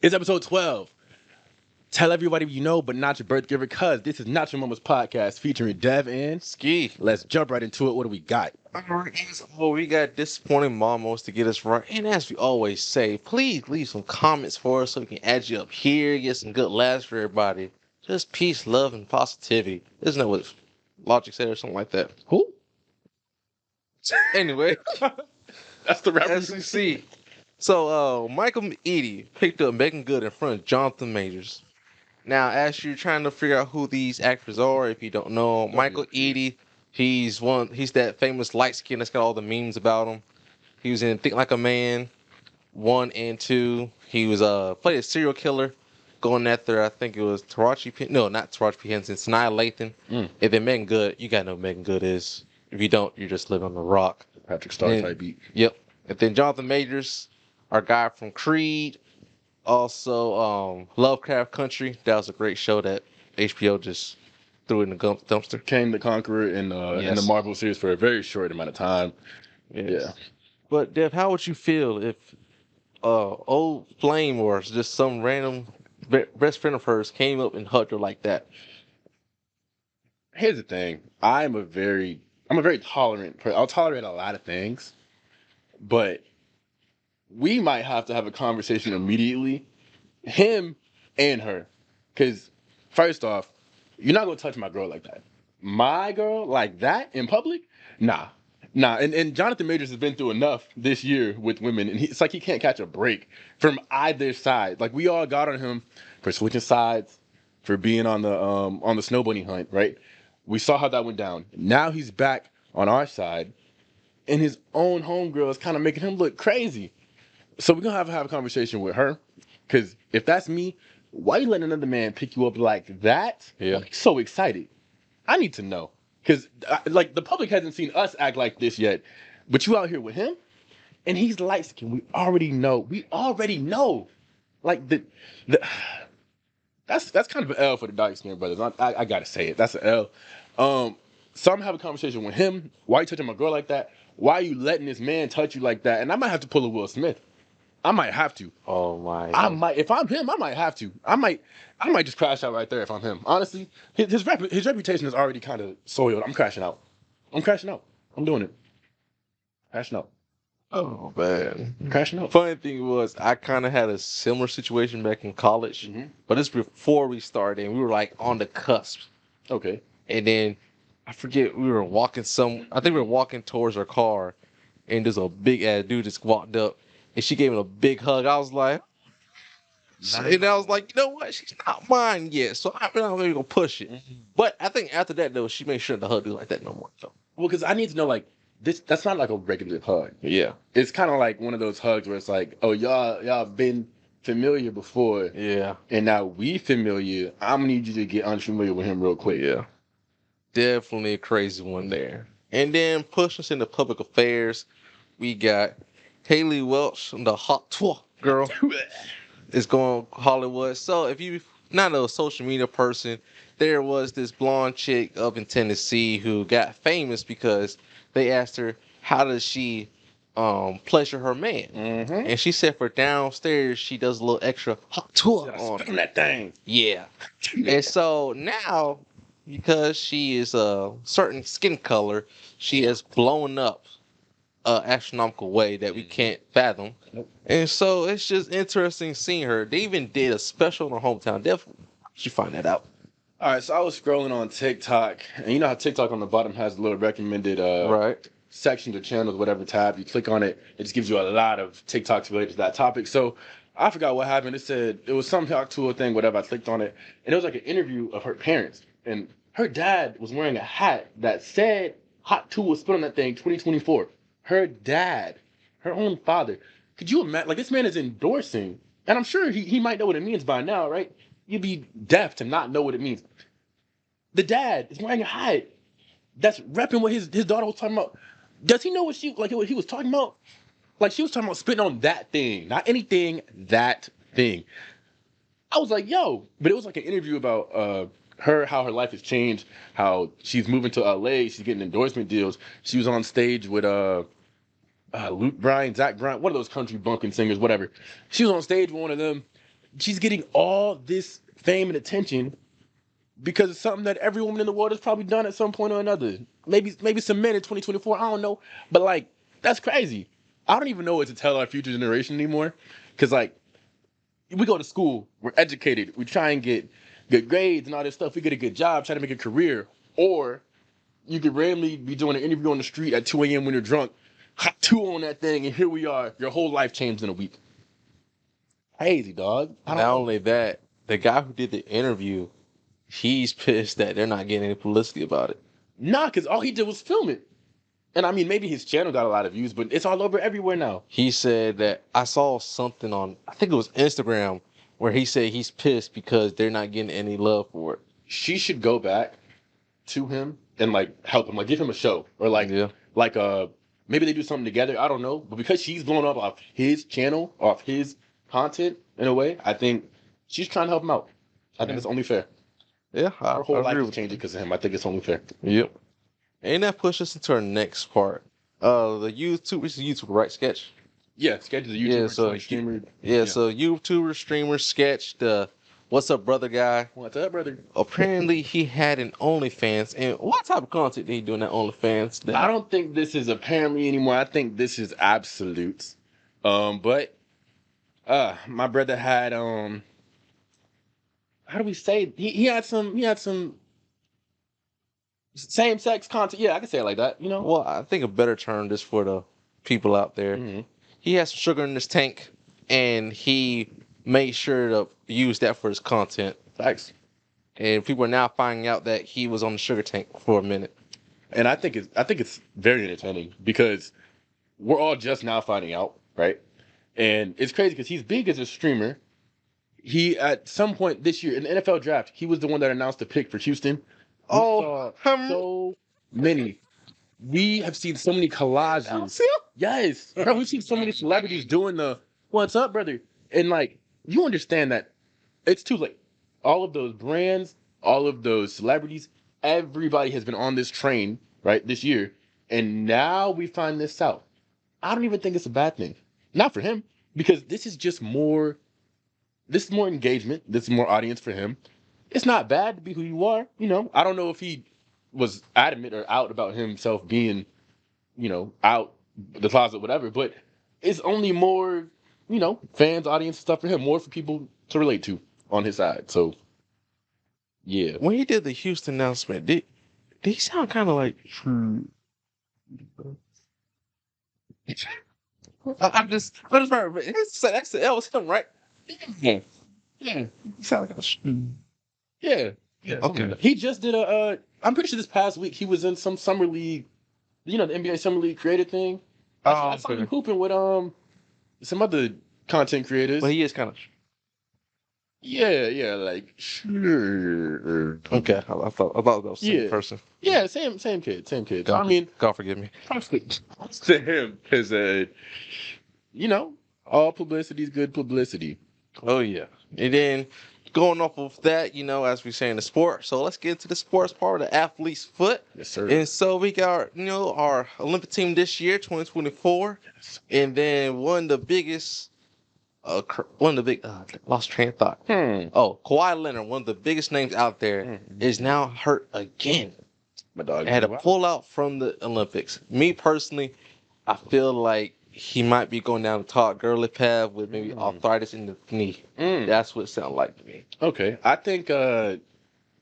It's episode 12. Tell everybody you know, but not your birth giver, because this is Notyomamaspodcast featuring Dev and Skee. let's jump right into it. What do we got? Alright, we got disappointing momos to get us right. And as we always say, please leave some comments for us so we can add you up here, get some good laughs for everybody. Just peace, love, and positivity. Isn't that what Logic said or something like that? Who? Anyway, That's the rapper. as we see. So, Michael Eady picked up Megan Good in front of Jonathan Majors. Now, as you're trying to figure out who these actors are, if you don't know, Michael Eady, he's that famous light skin that's got all the memes about him. He was in Think Like a Man 1 and 2. He was played a serial killer going after, I think it was not Taraji P. Henson, Sanaa Lathan. And then Megan Good, you gotta know who Megan Good is. If you don't, you're just living on the rock. Patrick Star type beat. Yep. And then Jonathan Majors, our guy from Creed. Also, Lovecraft Country. That was a great show that HBO just threw in the dumpster. Came the Conqueror in the Marvel series for a very short amount of time. Yes. Yeah. But Dev, how would you feel if old flame or just some random best friend of hers came up and hugged her like that? Here's the thing. I'm a very tolerant person. I'll tolerate a lot of things, but we might have to have a conversation immediately, him and her. Because, first off, you're not going to touch my girl like that. My girl like that in public? Nah. And Jonathan Majors has been through enough this year with women, and it's like he can't catch a break from either side. Like, we all got on him for switching sides, for being on the snow bunny hunt, right? We saw how that went down. Now he's back on our side, and his own homegirl is kind of making him look crazy. So we're going to have a conversation with her, because if that's me, why you letting another man pick you up like that? Yeah. Like, so excited. I need to know. Because, like, the public hasn't seen us act like this yet, but you out here with him, and he's light-skinned. We already know. Like, that's kind of an L for the dark-skinned brothers. I got to say it. That's an L. So I'm having a conversation with him. Why you touching my girl like that? Why are you letting this man touch you like that? And I might have to pull a Will Smith. I might have to. Oh my! If I'm him, I might have to. I might just crash out right there if I'm him. Honestly, his reputation is already kind of soiled. I'm crashing out. I'm doing it. Crashing out. Oh man! Crashing out. Funny thing was, I kind of had a similar situation back in college, but it's before we started, and we were like on the cusp. Okay. And then I forget I think we were walking towards our car, and there's a big ass dude just walked up. And she gave him a big hug. I was like, and I was like, you know what? She's not mine yet, so I'm not really gonna push it. But I think after that, though, she made sure to hug you like that no more. So. Well, because I need to know, like, that's not like a regular hug. Yeah. It's kind of like one of those hugs where it's like, oh, y'all been familiar before. Yeah. And now we familiar. I'm gonna need you to get unfamiliar with him real quick. Yeah. Definitely a crazy one there. And then push us into public affairs. We got Haley Welch, the hot Tuah girl, is going Hollywood. So if you're not a social media person, there was this blonde chick up in Tennessee who got famous because they asked her how does she pleasure her man, and she said for downstairs she does a little extra hot Tuah on that thing. Yeah, and so now because she is a certain skin color, she has blown up astronomical way that we can't fathom. Nope. And so it's just interesting seeing her. They even did a special in her hometown. Definitely, you find that out. All right, so I was scrolling on TikTok, and you know how TikTok on the bottom has a little recommended Right. sections or channels, whatever tab. You click on it, it just gives you a lot of TikToks related to that topic. So I forgot what happened. It said it was some talk to a thing, whatever. I clicked on it, and it was like an interview of her parents, and her dad was wearing a hat that said "Hot Tool" was put on that thing 2024. Her dad, her own father. Could you imagine? Like, this man is endorsing, and I'm sure he might know what it means by now, right? You'd be deaf to not know what it means. The dad is wearing a hat that's repping what his daughter was talking about. Does he know what what he was talking about? Like, she was talking about spitting on that thing, not anything, that thing. I was like, yo, but it was like an interview about her, how her life has changed, how she's moving to LA, she's getting endorsement deals. She was on stage with Luke Bryan, Zach Bryan, one of those country bumpkin singers, whatever. She was on stage with one of them, she's getting all this fame and attention because it's something that every woman in the world has probably done at some point or another. Maybe some men in 2024, I don't know. But like, that's crazy. I don't even know what to tell our future generation anymore. Cause like, we go to school, we're educated, we try and get good grades and all this stuff. We get a good job, try to make a career. Or you could randomly be doing an interview on the street at 2 a.m. when you're drunk, hot two on that thing, and here we are. Your whole life changed in a week. Crazy, dog. Not only that, the guy who did the interview, he's pissed that they're not getting any publicity about it. Nah, because all he did was film it. And I mean, maybe his channel got a lot of views, but it's all over everywhere now. He said that I saw something on, I think it was Instagram, where he said he's pissed because they're not getting any love for it. She should go back to him and like help him, like give him a show or like maybe they do something together. I don't know, but because she's blown up off his channel, off his content in a way, I think she's trying to help him out. I think it's only fair. Yeah, her whole life will change it because of him. I think it's only fair. Yep. And that pushes us into our next part. The YouTube, it's a YouTuber, right? Sketch. Yeah, Sketch is a YouTuber, streamer. Yeah, so YouTuber, streamer, Sketch, the What's Up Brother guy. What's up, brother? Apparently, he had an OnlyFans. And what type of content did he do in that OnlyFans? I don't think this is apparently anymore. I think this is absolutes. But my brother had how do we say he had some same sex content. Yeah, I can say it like that. You know. Well, I think a better term is for the people out there. Mm-hmm. He has some sugar in his tank, and he made sure to use that for his content. Facts. And people are now finding out that he was on the sugar tank for a minute. And I think it's very entertaining because we're all just now finding out, right? And it's crazy because he's big as a streamer. He at some point this year in the NFL draft, he was the one that announced the pick for Houston. So many. We have seen so many collages. Yes, bro. We've seen so many celebrities doing the "What's up, brother?" And like, you understand that it's too late. All of those brands, all of those celebrities, everybody has been on this train, right, this year, and now we find this out. I don't even think it's a bad thing. Not for him, because this is just more. This is more engagement. This is more audience for him. It's not bad to be who you are, you know. I don't know if he was adamant or out about himself being, you know, out the closet, whatever, but it's only more, you know, fans, audience stuff for him, more for people to relate to on his side. So, yeah. When he did the Houston announcement, did he sound kind of like... I'm just remember, that was him, right? Yeah. He sounded like a... Yeah. Okay. He just did I'm pretty sure this past week he was in some summer league, you know, the NBA summer league creator thing. I saw him hooping with some other content creators. But he is kind of. Yeah, like sure. Okay, I thought that was the same person. Yeah, same kid. God forgive me. Probably to him because you know, all publicity is good publicity. Oh yeah, and then. Going off of that, you know, as we say in the sport. So let's get into the sports part of the athlete's foot. Yes, sir. And so we got, you know, our Olympic team this year, 2024. Yes. And then one of the biggest, lost train of thought. Kawhi Leonard, one of the biggest names out there, is now hurt again. My dog had to pull out from the Olympics. Me personally, I feel like he might be going down the Todd Gurley path with maybe arthritis in the knee. That's what it sounds like to me. Okay. I think, I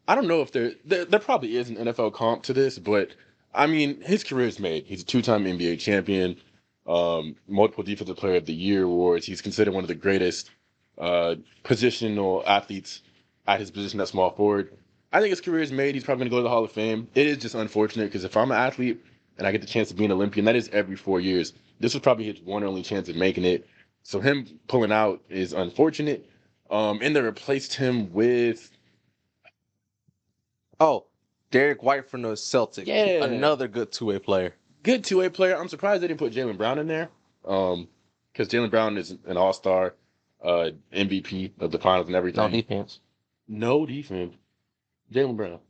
don't know if there probably is an NFL comp to this, but, I mean, his career is made. He's a two-time NBA champion, multiple Defensive Player of the Year awards. He's considered one of the greatest positional athletes at his position at small forward. I think his career is made. He's probably going to go to the Hall of Fame. It is just unfortunate because if I'm an athlete and I get the chance to be an Olympian, that is every 4 years. This was probably his one and only chance at making it. So him pulling out is unfortunate. And they replaced him with... Derek White from the Celtics. Yeah. Another good two-way player. Good two-way player. I'm surprised they didn't put Jaylen Brown in there. Because Jaylen Brown is an all-star, MVP of the finals and everything. No defense. Jaylen Brown.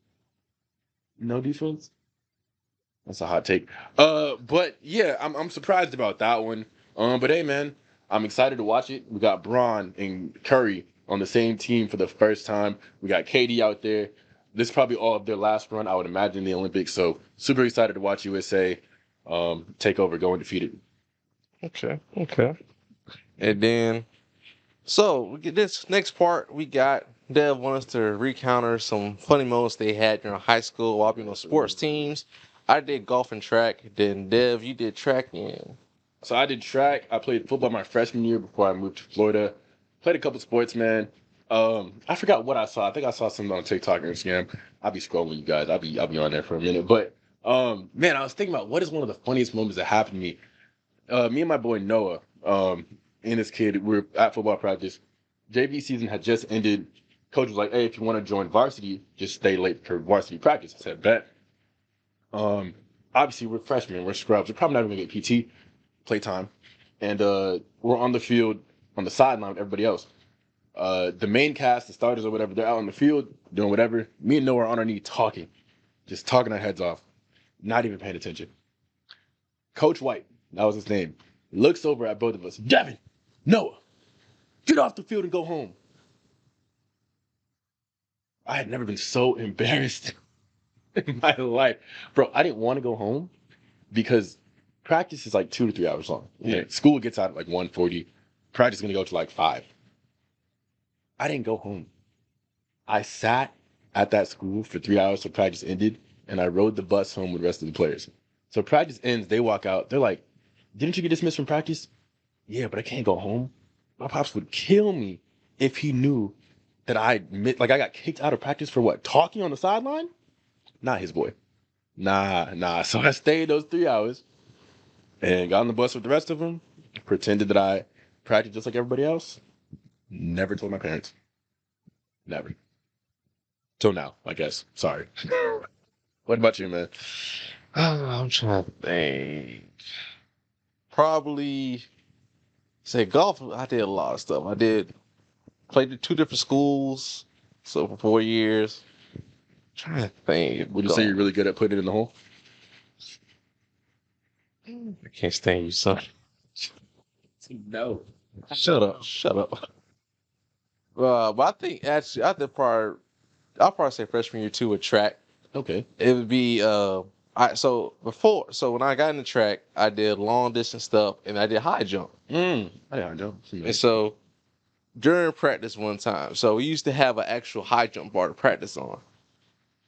No defense? That's a hot take. But yeah, I'm surprised about that one. But hey, man, I'm excited to watch it. We got Braun and Curry on the same team for the first time. We got Katie out there. This is probably all of their last run, I would imagine, in the Olympics. So super excited to watch USA take over, go undefeated. Okay. And then, so we get this next part. We got Dev wants to recounter some funny moments they had during high school while being on sports teams. I did golf and track. Then Dev, you did track and So I did track. I played football my freshman year before I moved to Florida. Played a couple sports, man. I forgot what I saw. I think I saw something on TikTok or Instagram. I'll be scrolling, you guys. I'll be on there for a minute. But man, I was thinking about what is one of the funniest moments that happened to me. Me and my boy Noah, and his kid, we were at football practice. JV season had just ended. Coach was like, "Hey, if you want to join varsity, just stay late for varsity practice." I said, "Bet." Obviously we're freshmen, we're scrubs. We're probably not even gonna get PT playtime, and we're on the field on the sideline with everybody else. The main cast, the starters or whatever, they're out on the field doing whatever. Me and Noah are on our knee talking, just talking our heads off, not even paying attention. Coach White, that was his name, looks over at both of us. Devin, Noah, get off the field and go home. I had never been so embarrassed in my life. Bro, I didn't want to go home because practice is like 2 to 3 hours long. Yeah. School gets out at like 1:40. Practice is going to go to like 5. I didn't go home. I sat at that school for 3 hours till practice ended, and I rode the bus home with the rest of the players. So practice ends, they walk out. They're like, "Didn't you get dismissed from practice?" "Yeah, but I can't go home." My pops would kill me if he knew that I got kicked out of practice for what? Talking on the sideline? Not his boy. Nah. So I stayed those 3 hours and got on the bus with the rest of them, pretended that I practiced just like everybody else. Never told my parents. Never. Till now, I guess. Sorry. What about you, man? I'm trying to think. Probably say golf. I did a lot of stuff. I did played at 2 different schools, so for 4 years. Trying to think. Would you say you're really good at putting it in the hole? I can't stand you, son. No. Shut up. But I think actually, I'll probably say freshman year 2 with track. Okay. It would be so when I got into track, I did long distance stuff and I did high jump. I did high jump. And so during practice one time, so we used to have an actual high jump bar to practice on.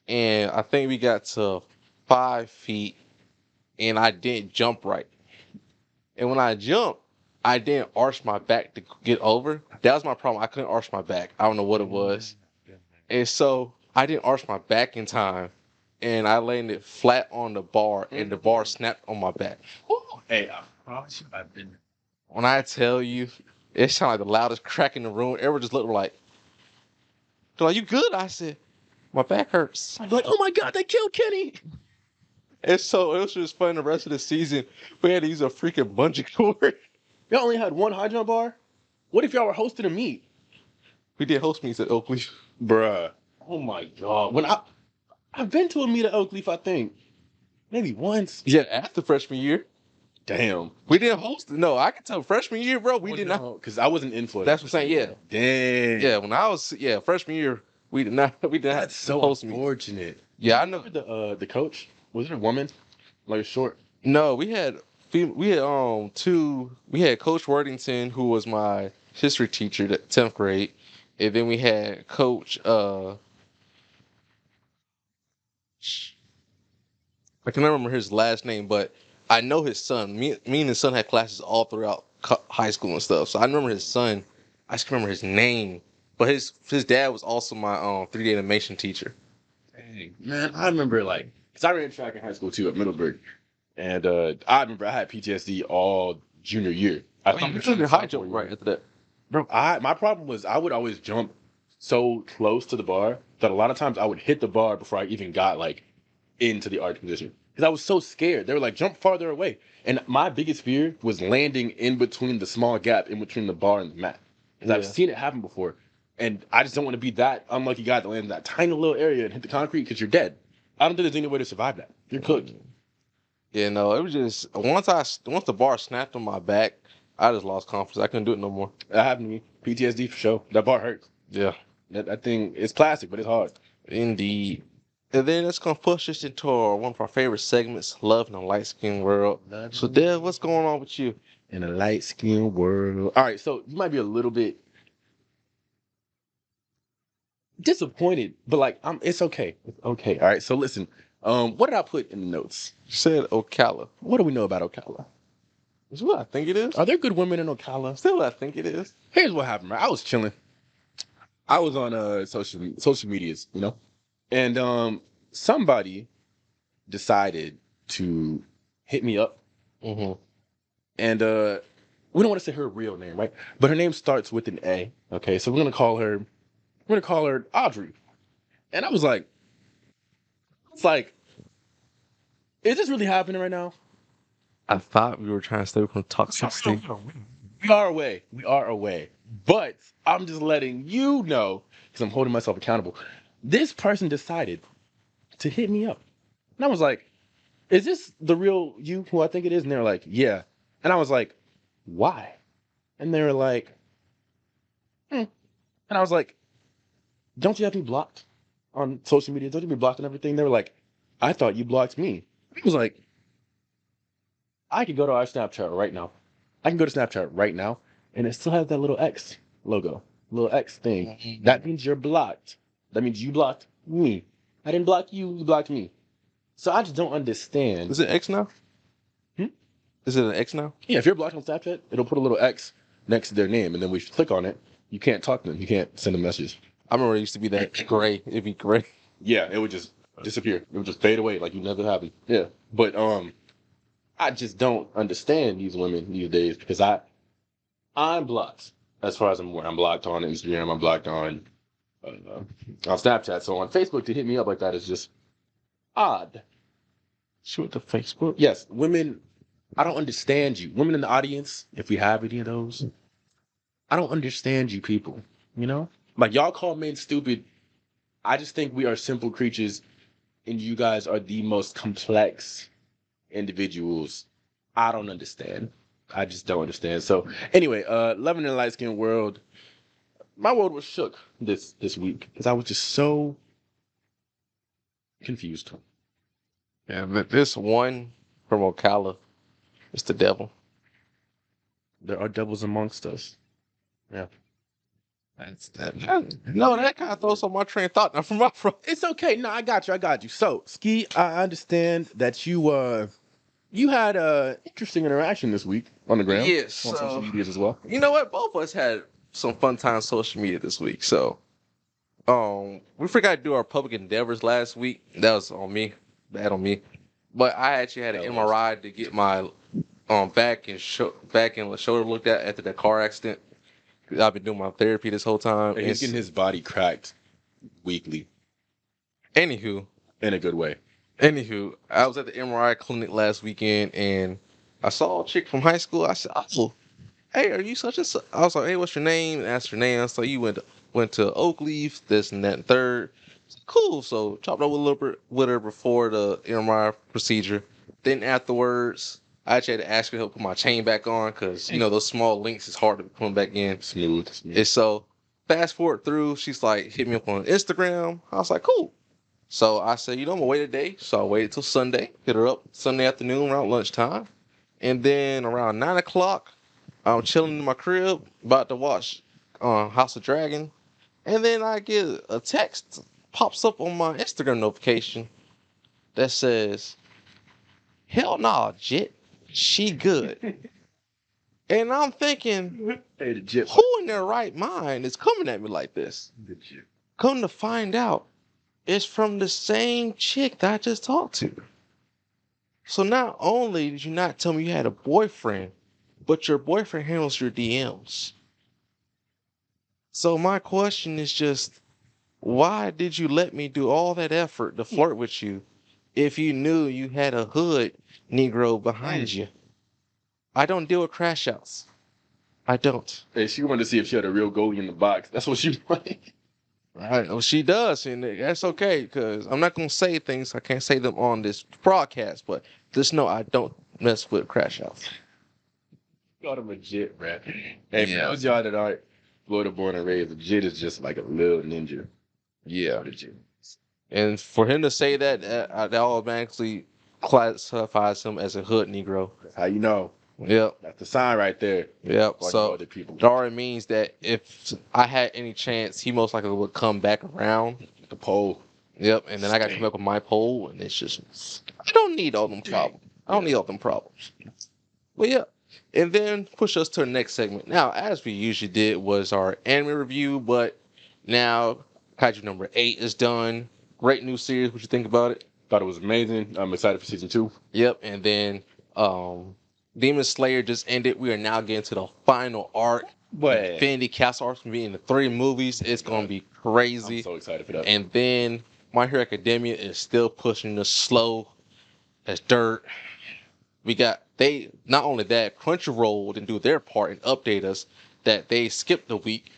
And I think we got to 5 feet and I didn't jump right. And when I jumped, I didn't arch my back to get over. That was my problem. I couldn't arch my back. I don't know what it was. And so I didn't arch my back in time. And I landed flat on the bar and the bar snapped on my back. Hey, I promise you I've been. When I tell you, it sounded like the loudest crack in the room. Everyone just looked like, they're like, "You good?" I said, "My back hurts." I'm like, "Oh my God, they killed Kenny." And so it was just fun the rest of the season. We had to use a freaking bungee cord. Y'all only had one high jump bar? What if y'all were hosting a meet? We did host meets at Oakleaf. Bruh. Oh my God. I've been to a meet at Oakleaf, I think. Maybe once. Yeah, after freshman year. Damn. We didn't host it. No, I can tell freshman year, bro, we did not. Because I wasn't in Florida. That's what I'm saying, yeah. Damn. Yeah, when I was, freshman year, we did not That's so host meets. unfortunate. Yeah, I know. The coach? Was it a woman? Like short? No, we had Coach Worthington, who was my history teacher at 10th grade, and then we had Coach I can never remember his last name, but I know his son. Me and his son had classes all throughout high school and stuff, so I remember his son. I just remember his name, but his dad was also my 3D animation teacher. Dang, man, I remember because I ran track in high school too at Middleburg, and I remember I had PTSD all junior year. I You did high jump right after that. Bro, my problem was I would always jump so close to the bar that a lot of times I would hit the bar before I even got into the arch position because I was so scared. They were like, "Jump farther away," and my biggest fear was landing in between the small gap in between the bar and the mat because I've seen it happen before, and I just don't want to be that unlucky guy to land in that tiny little area and hit the concrete because you're dead. I don't think there's any way to survive that. You're cooked. Yeah, no, it was just once the bar snapped on my back, I just lost confidence. I couldn't do it no more. That happened to me. PTSD for sure. That bar hurts. Yeah, That thing is plastic, but it's hard. indeed. And then it's gonna push us into one of our favorite segments, Love in a Light Skin World. So, Dev, what's going on with you? In a light skinned world. All right, so you might be a little bit disappointed, but like it's okay. It's okay. All right, so listen. What did I put in the notes? You said Ocala. What do we know about Ocala? Is what I think it is. Are there good women in Ocala? Still what I think it is. Here's what happened, right? I was chilling. I was on social medias, and somebody decided to hit me up, Mm-hmm. and we don't want to say her real name, right? But her name starts with an A. Okay, so we're gonna call her Audrey. And I was like, it's like, is this really happening right now? I thought we were trying to stay from toxicity. We are away. We are away. But I'm just letting you know, because I'm holding myself accountable. This person decided to hit me up. And I was like, is this the real you who I think it is? And they were like, yeah. And I was like, why? And they were like, hmm. And I was like, don't you have me blocked on social media? Don't you have me blocked on everything? They were like, I thought you blocked me. I was like, I could go to our Snapchat right now. I can go to Snapchat right now, and it still has that little X logo, little X thing. Mm-hmm. That means you're blocked. That means you blocked me. I didn't block you, you blocked me. So I just don't understand. Is it X now? Is it an X now? Yeah, if you're blocked on Snapchat, it'll put a little X next to their name, and then when you click on it, you can't talk to them. You can't send them messages. I remember it used to be that gray. It'd be gray. Yeah, it would just disappear. It would just fade away like you never happened. Yeah, but I just don't understand these women these days because I'm blocked as far as I'm aware. I'm blocked on Instagram. I'm blocked on Snapchat. So on Facebook to hit me up like that is just odd. Shoot the Facebook. Yes, women. I don't understand you. Women in the audience, if we have any of those, I don't understand you people. Like y'all call men stupid. I just think we are simple creatures, and you guys are the most complex individuals. I don't understand. I just don't understand. So anyway, loving in a light skinned world, my world was shook this week because I was just so confused. Yeah, but this one from Ocala is the devil. There are devils amongst us. Yeah. That's that. No, that kind of throws on my train of thought. Now from my front. It's okay. No, I got you. So, Skee, I understand that you had a interesting interaction this week on the ground. Yes. On social medias as well. You know what? Both of us had some fun time on social media this week. So, we forgot to do our public endeavors last week. That was on me. Bad on me. But I actually had an MRI to get my back and shoulder looked at after that car accident. I've been doing my therapy this whole time. And he's getting his body cracked weekly. Anywho. In a good way. Anywho, I was at the MRI clinic last weekend and I saw a chick from high school. I said, "Oh, hey, are you such a?" I was like, "Hey, what's your name?" And asked her name. So you went to Oakleaf, this and that and third. Cool. So chopped up a little bit with her before the MRI procedure. Then afterwards, I actually had to ask her to help put my chain back on because those small links is hard to put back in. Smooth. And so fast forward through, she's like, hit me up on Instagram. I was like, cool. So I said, I'm gonna wait a day. So I waited till Sunday, hit her up Sunday afternoon around lunchtime. And then around 9 o'clock, I'm chilling in my crib, about to watch House of Dragon. And then I get a text, pops up on my Instagram notification that says, hell nah, Jit. She good. And I'm thinking, who in their right mind is coming at me like this? Come to find out, it's from the same chick that I just talked to. So not only did you not tell me you had a boyfriend, but your boyfriend handles your DMs. So my question is just, why did you let me do all that effort to flirt with you if you knew you had a hood Negro behind you? I don't deal with crash outs. I don't. Hey, she wanted to see if she had a real goalie in the box. That's what she wanted. Right. Well, she does, and that's okay, because I'm not going to say things. I can't say them on this broadcast, but just know I don't mess with crash outs. Got him legit, man. Hey, man, those y'all that are Florida born and raised. Legit is just like a little ninja. Yeah. Legit. And for him to say that automatically classifies him as a hood Negro. That's how you know. Yep. That's the sign right there. Yep. Like So other people. it already means that if I had any chance, he most likely would come back around. The poll. Yep. And then I got to come up with my poll, and it's just I don't need all them problems. I don't need all them problems. But yeah. And then push us to the next segment. Now, as we usually did, was our anime review, but now Kaiju number 8 is done. Great new series. What you think about it? Thought it was amazing. I'm excited for season 2. Yep. And then Demon Slayer just ended. We are now getting to the final arc. But Infinity Castle arc going to be in the 3 movies. It's going to be crazy. I'm so excited for that. And then My Hero Academia is still pushing us slow as dirt. They not only that, Crunchyroll didn't do their part and update us that they skipped a week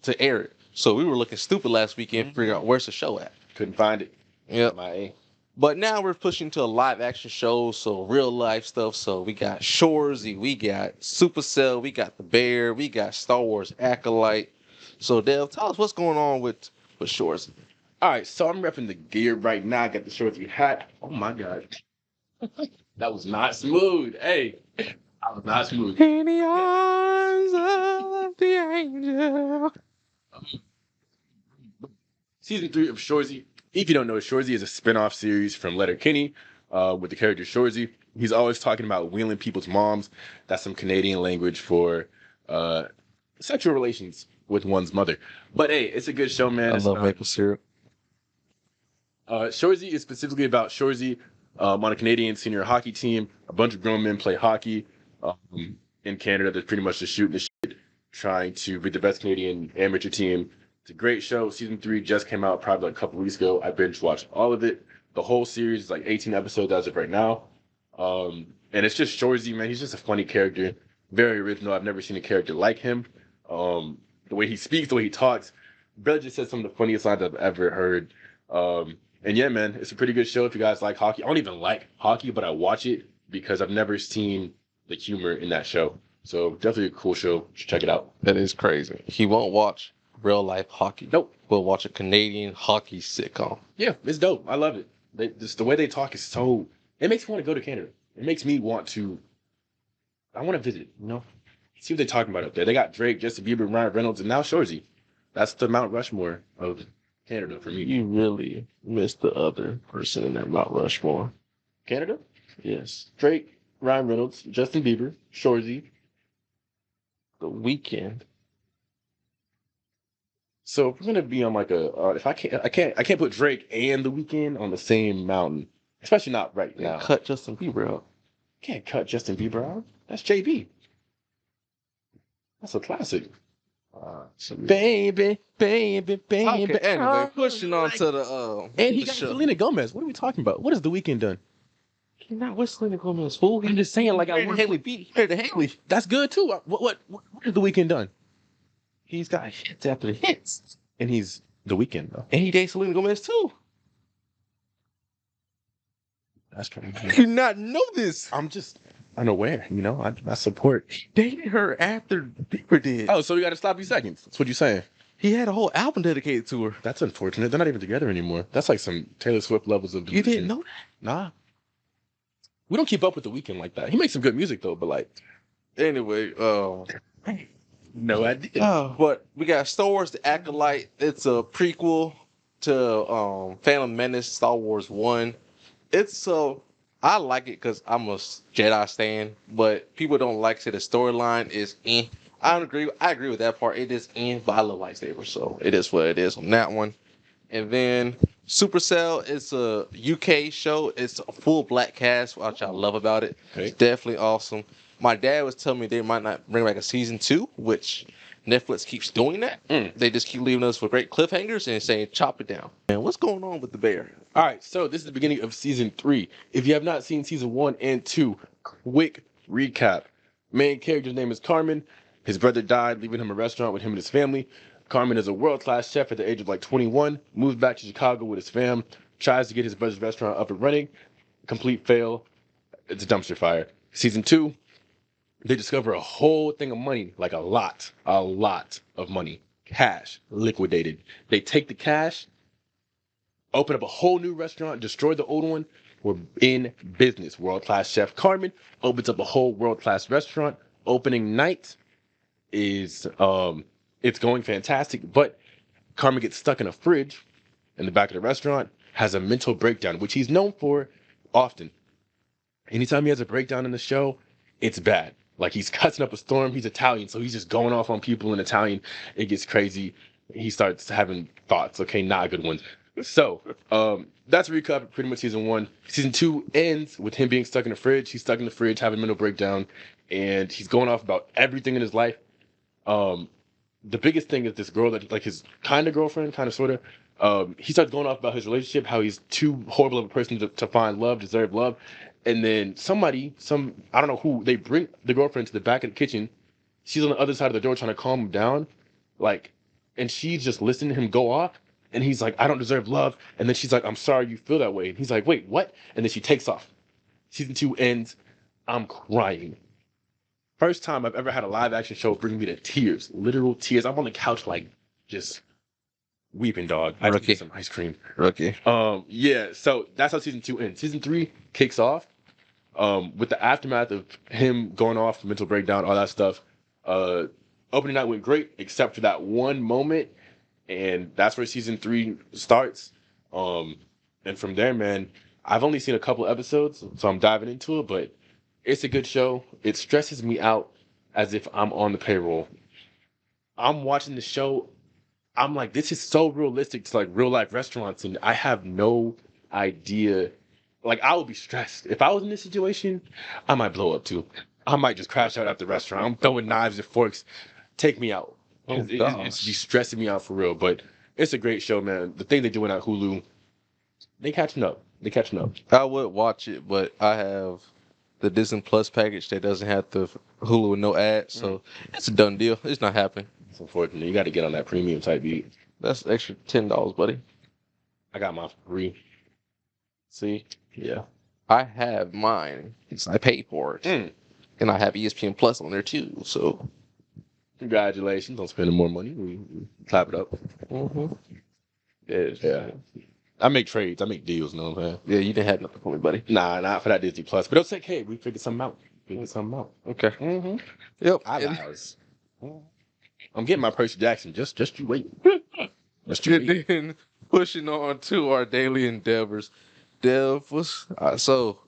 to air it. So we were looking stupid last weekend to figure out where's the show at. Couldn't find it. Yep. MIA. But now we're pushing to a live action show, so real life stuff. So we got Shorzy, we got Supercell, we got The Bear, we got Star Wars Acolyte. So Dev, tell us what's going on with Shorzy. All right, so I'm repping the gear right now. I got the Shorzy hat. Oh my god. That was not smooth. Hey, I was not smooth. In the arms of the angel. Season 3 of Shorzy. If you don't know, Shorzy is a spin-off series from Letterkenny with the character Shorzy. He's always talking about wheeling people's moms. That's some Canadian language for sexual relations with one's mother. But hey, it's a good show, man. I love maple syrup. Shorzy is specifically about Shorzy on a Canadian senior hockey team. A bunch of grown men play hockey in Canada. They're pretty much just shooting the shit, trying to be the best Canadian amateur team. It's a great show. Season 3 just came out probably like a couple weeks ago. I binge watched all of it. The whole series is like 18 episodes as of right now. And it's just Shorzy, man. He's just a funny character. Very original. I've never seen a character like him. The way he speaks, the way he talks. Brother just said some of the funniest lines I've ever heard. And yeah, man, it's a pretty good show if you guys like hockey. I don't even like hockey, but I watch it because I've never seen the humor in that show. So definitely a cool show. You should check it out. That is crazy. He won't watch real life hockey. Nope. We'll watch a Canadian hockey sitcom. Yeah, it's dope. I love it. Just the way they talk is so. It makes me want to go to Canada. It makes me want to. I want to visit. You know, see what they're talking about up there. They got Drake, Justin Bieber, Ryan Reynolds, and now Shorzy. That's the Mount Rushmore of Canada for me. You really missed the other person in that Mount Rushmore. Canada? Yes. Drake, Ryan Reynolds, Justin Bieber, Shorzy. The Weeknd. So if we're gonna be on like if I can't put Drake and The Weeknd on the same mountain, especially not right now. Cut Justin Bieber out. Can't cut Justin Bieber out. That's JB. That's a classic. Baby. Okay, anyway, pushing on to the and he the got show. Selena Gomez. What are we talking about? What has The Weeknd done? He's not with Selena Gomez, fool. I'm just saying, like, I want Haley B. Here to Haley. That's good too. What has The Weeknd done? He's got hits after hits. And he's The Weeknd though. And he dates Selena Gomez too. That's crazy. You do not know this. I'm just unaware. You know, I support. He dated her after Bieber did. Oh, so we got to stop you seconds. That's what you're saying. He had a whole album dedicated to her. That's unfortunate. They're not even together anymore. That's like some Taylor Swift levels of. You didn't know that? Nah. We don't keep up with The Weeknd like that. He makes some good music though, but like. Anyway, No idea. But we got Star Wars: The Acolyte. It's a prequel to Phantom Menace, Star Wars 1. It's I like it because I'm a Jedi stan, but people don't like say the storyline is eh. I agree with that part. It is eh, but I love lightsabers, so it is what it is on that one. And then Supercell, it's a UK show. It's a full black cast, which I love about it. Okay. It's definitely awesome. My dad was telling me they might not bring back a season 2, which Netflix keeps doing that. They just keep leaving us with great cliffhangers and saying, chop it down. And what's going on with The Bear? All right, so this is the beginning of season 3. If you have not seen season 1 and 2, quick recap. Main character's name is Carmen. His brother died, leaving him a restaurant with him and his family. Carmen is a world-class chef at the age of like 21, moves back to Chicago with his fam, tries to get his brother's restaurant up and running. Complete fail. It's a dumpster fire. Season 2, They discover a whole thing of money, like a lot of money, cash, liquidated. They take the cash, open up a whole new restaurant, destroy the old one. We're in business. World class chef Carmen opens up a whole world class restaurant. Opening night is it's going fantastic, but Carmen gets stuck in a fridge in the back of the restaurant, has a mental breakdown, which he's known for often. Anytime he has a breakdown in the show, it's bad. Like he's cussing up a storm. He's Italian, so he's just going off on people in Italian. It gets crazy. He starts having thoughts. Okay, not good ones. So that's a recap of pretty much season 1. Season 2 ends with him being stuck in the fridge. He's stuck in the fridge, having a mental breakdown, and he's going off about everything in his life. The biggest thing is this girl that like his kind of girlfriend, kind of sort of. He starts going off about his relationship, how he's too horrible of a person to find love, deserve love, and then I don't know who, they bring the girlfriend to the back of the kitchen. She's on the other side of the door trying to calm him down, like, and she's just listening to him go off. And he's like, I don't deserve love. And then she's like, I'm sorry you feel that way. And he's like, wait, what? And then she takes off. Season 2 ends. I'm crying. First time I've ever had a live action show bring me to tears, literal tears. I'm on the couch like just weeping, dog. I just need some ice cream. Rookie. Yeah. So that's how season 2 ends. Season 3 kicks off with the aftermath of him going off, mental breakdown, all that stuff. Opening night went great, except for that one moment, and that's where season 3 starts. And from there, man, I've only seen a couple episodes, so I'm diving into it, but it's a good show. It stresses me out as if I'm on the payroll. I'm watching the show. I'm like, this is so realistic to like real life restaurants, and I have no idea. Like, I would be stressed if I was in this situation. I might blow up too. I might just crash out at the restaurant. I'm throwing knives and forks. Take me out. It's be stressing me out for real. But it's a great show, man. The thing they're doing at Hulu, they catching up. They catching up. I would watch it, but I have the Disney Plus package that doesn't have the Hulu with no ads, so it's a done deal. It's not happening. It's unfortunate. You got to get on that premium type beat. That's extra $10, buddy. I got mine for free. See? Yeah. I have mine because I paid for it, and I have ESPN Plus on there too. So, congratulations on spending more money. We clap it up. Mm-hmm. Yeah. I make trades. I make deals. You know what I'm saying? Yeah, you didn't have nothing for me, buddy. Nah, not for that Disney Plus. But it's like, hey, we figured something out. Okay. Mm-hmm. Yep. I'm getting my Percy Jackson. Just you wait. Just you wait. Then pushing on to our daily endeavors. Dev was so.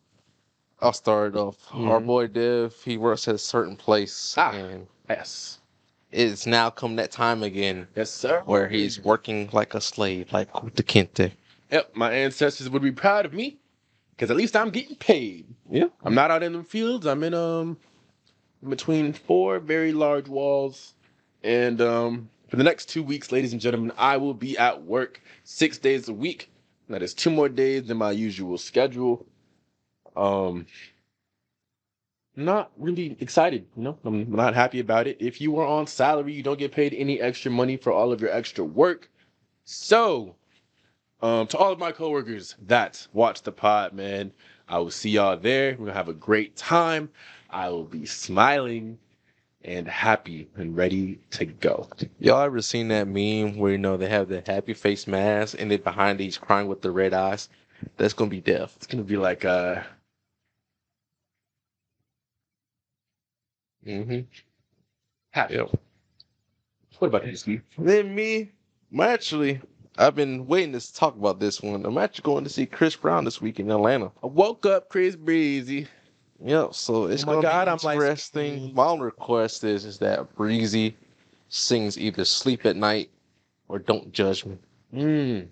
I'll start off. Our boy Dev, he works at a certain place, and yes, it's now come that time again. Yes, sir. Where he's working like a slave, like the Kente. Yep, my ancestors would be proud of me, because at least I'm getting paid. Yeah, I'm not out in the fields. I'm in between 4 very large walls, and for the next 2 weeks, ladies and gentlemen, I will be at work 6 days a week. That is 2 more days than my usual schedule. Not really excited, you know. I'm not happy about it. If you are on salary, you don't get paid any extra money for all of your extra work. So, to all of my coworkers that watch the pod, man, I will see y'all there. We're gonna have a great time. I will be smiling and happy and ready to go. Y'all ever seen that meme where they have the happy face mask and then behind he's crying with the red eyes? That's gonna be Dev. It's gonna be like happy. Yep. What about you, Skee? Then me, I've been waiting to talk about this one. I'm actually going to see Chris Brown this week in Atlanta. I woke up Chris Breezy. Yep, so it's going to be interesting. My only request is that Breezy sings either Sleep at Night or Don't Judge Me.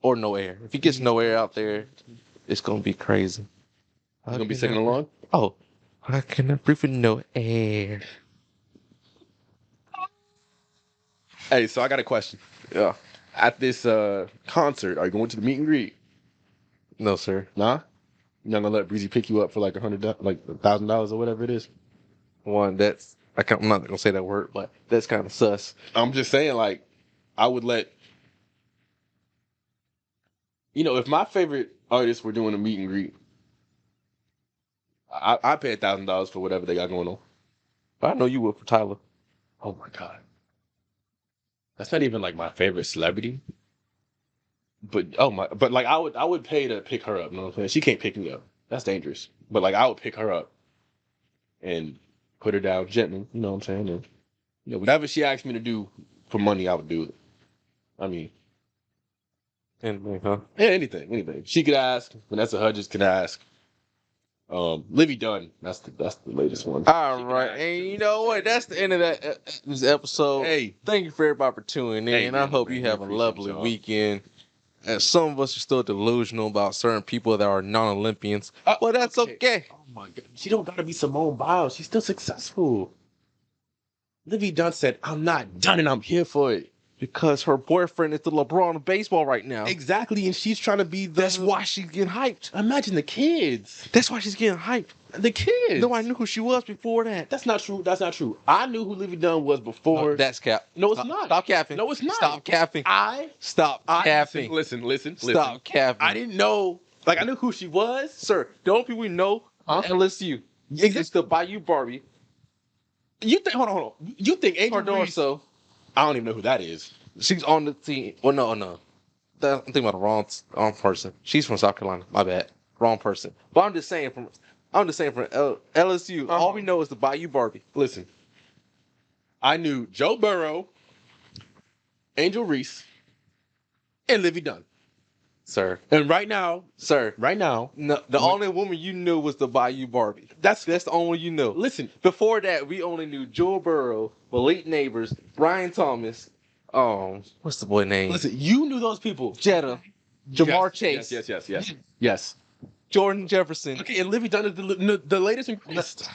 Or No Air. If he gets No Air out there, it's going to be crazy. You going to be singing along? Oh, I cannot breathe with no air. Hey, so I got a question. Yeah. At this concert, are you going to the meet and greet? No, sir. Nah? You're not gonna let Breezy pick you up for like $1,000 or whatever it is? One, I'm not gonna say that word, but that's kind of sus. I'm just saying, like, I would let, if my favorite artists were doing a meet and greet, I pay $1,000 for whatever they got going on. But I know you would for Tyler. Oh my God. That's not even like my favorite celebrity. But like I would pay to pick her up, you know what I'm saying? She can't pick me up. That's dangerous. But like I would pick her up and put her down gently, you know what I'm saying? And whatever she asked me to do for money, I would do it. I mean, Anyway, huh? yeah, anything. She could ask, Vanessa Hudgens could ask. Livy Dunn, that's the latest one. All right, and you know what? That's the end of this episode. Hey. Thank you for everybody for tuning in. Hey, I man, hope man, you we have a appreciate lovely y'all. weekend. And some of us are still delusional about certain people that are non-Olympians. Well, that's okay. Oh my God, she don't gotta be Simone Biles. She's still successful. Livy Dunn said, "I'm not done, and I'm here for it." Because her boyfriend is the LeBron of baseball right now. Exactly, and she's trying to be the. That's why she's getting hyped. Imagine the kids. That's why she's getting hyped. The kids. Nobody knew who she was before that. That's not true. That's not true. I knew who Livy Dunn was before. That's cap. No, it's not. Stop capping. No, it's not. Stop capping. Stop capping. Listen. Stop capping. I didn't know. Like I knew who she was. Sir, the only people we know LSU. It's the Bayou Barbie. You think? Hold on. You think Angel Reese? So I don't even know who that is. she's on the team. Well, no. I'm thinking about the wrong person. She's from South Carolina. My bad. Wrong person. But I'm just saying from LSU. All we know is the Bayou Barbie. Listen, I knew Joe Burrow, Angel Reese, and Livy Dunn. Sir. And right now, no, the only woman you knew was the Bayou Barbie. That's the only one you knew. Listen, before that, we only knew Joe Burrow, Malik Neighbors, Brian Thomas. What's the boy name? Listen, you knew those people. Jetta, Jamar Chase. Yes. Jordan Jefferson. Okay, and Livy Dunn is the latest and greatest.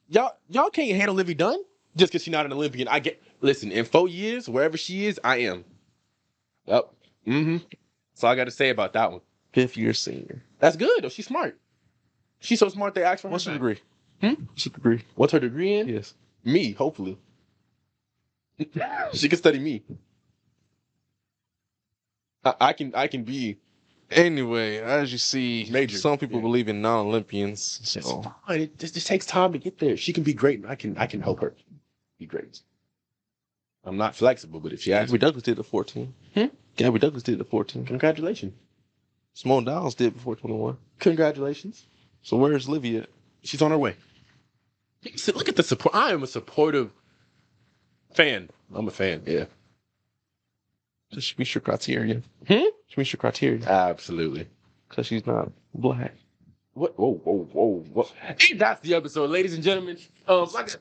Y'all can't handle Livy Dunn just because she's not an Olympian. Listen, in 4 years, wherever she is, I am. Yep. That's all I got to say about that one. 5th year senior. That's good, though. She's smart. She's so smart they asked for her. What's her degree? What's her degree? What's her degree in? Yes. Me, hopefully. She can study me. I can be. Anyway, as you see, Major. some people believe in non-Olympians. So It's fine. It just takes time to get there. She can be great. I can help her be great. I'm not flexible, but if she asks Gabby Douglas did the 14. Gabby Douglas did the 14. Congratulations. Simone Biles did before 21. Congratulations. So where's Livy at? She's on her way. See, look at the support. I am a supportive fan. I'm a fan, yeah. She meets your criteria. She meets your criteria. Absolutely. Because she's not black. What? Whoa. And that's the episode, ladies and gentlemen. Like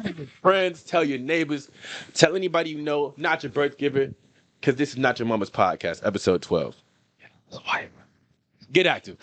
your friends, tell your neighbors, tell anybody you know, not your birth giver, because this is Not Your Mama's Podcast, episode 12. Get active.